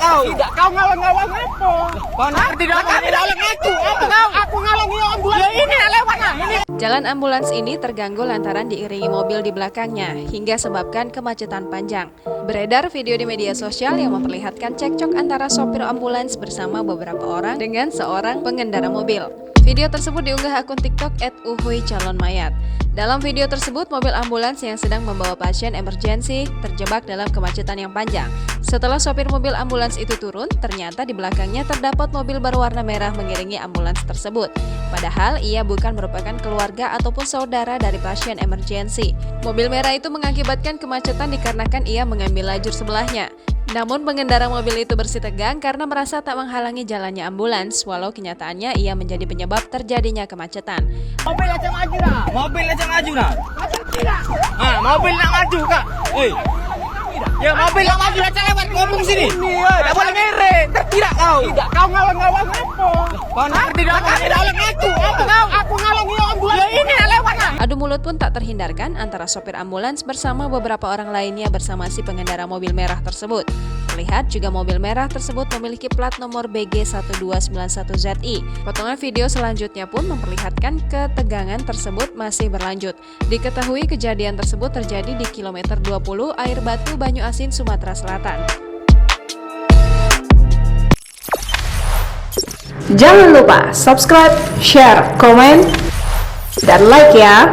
kau. Tidak, kau ngawang-ngawang apa? Kau ngerti apa? Tidak oleh ngaku. Apa kau? Aku ngalangi ambulans. Ya ini lewat nah. Ini. Jalan ambulans ini terganggu lantaran diiringi mobil di belakangnya hingga sebabkan kemacetan panjang. Beredar video di media sosial yang memperlihatkan cekcok antara sopir ambulans bersama beberapa orang dengan seorang pengendara mobil. Video tersebut diunggah akun TikTok @uhuy_calon_mayat. Dalam video tersebut, mobil ambulans yang sedang membawa pasien emergensi terjebak dalam kemacetan yang panjang. Setelah sopir mobil ambulans itu turun, ternyata di belakangnya terdapat mobil berwarna merah mengiringi ambulans tersebut. Padahal ia bukan merupakan keluarga ataupun saudara dari pasien emergensi. Mobil merah itu mengakibatkan kemacetan dikarenakan ia mengambil lajur sebelahnya. Namun pengendara mobil itu bersitegang karena merasa tak menghalangi jalannya ambulans, walau kenyataannya ia menjadi penyebab terjadinya kemacetan. Mobil aja maju dah. Mobil aja maju nah. Macam tidak. Ah, mobil nak maju kak. Ya mobil nak maju aja lewat ngomong sini. Tak boleh ngereng. Tidak kau. Tidak, kau ngawang-ngawang apa? Kau ngerti apa? Tidak oleh ngaku. Apa kau? Aku ngalangi ambulans. Ya ini lewat nah. Adu mulut pun tak terhindarkan antara sopir ambulans bersama beberapa orang lainnya bersama si pengendara mobil merah tersebut. Terlihat juga mobil merah tersebut memiliki plat nomor BG1291ZI. Potongan video selanjutnya pun memperlihatkan ketegangan tersebut masih berlanjut. Diketahui kejadian tersebut terjadi di kilometer 20 Air Batu Banyu Asin, Sumatera Selatan. Jangan lupa subscribe, share, komen, dan like ya.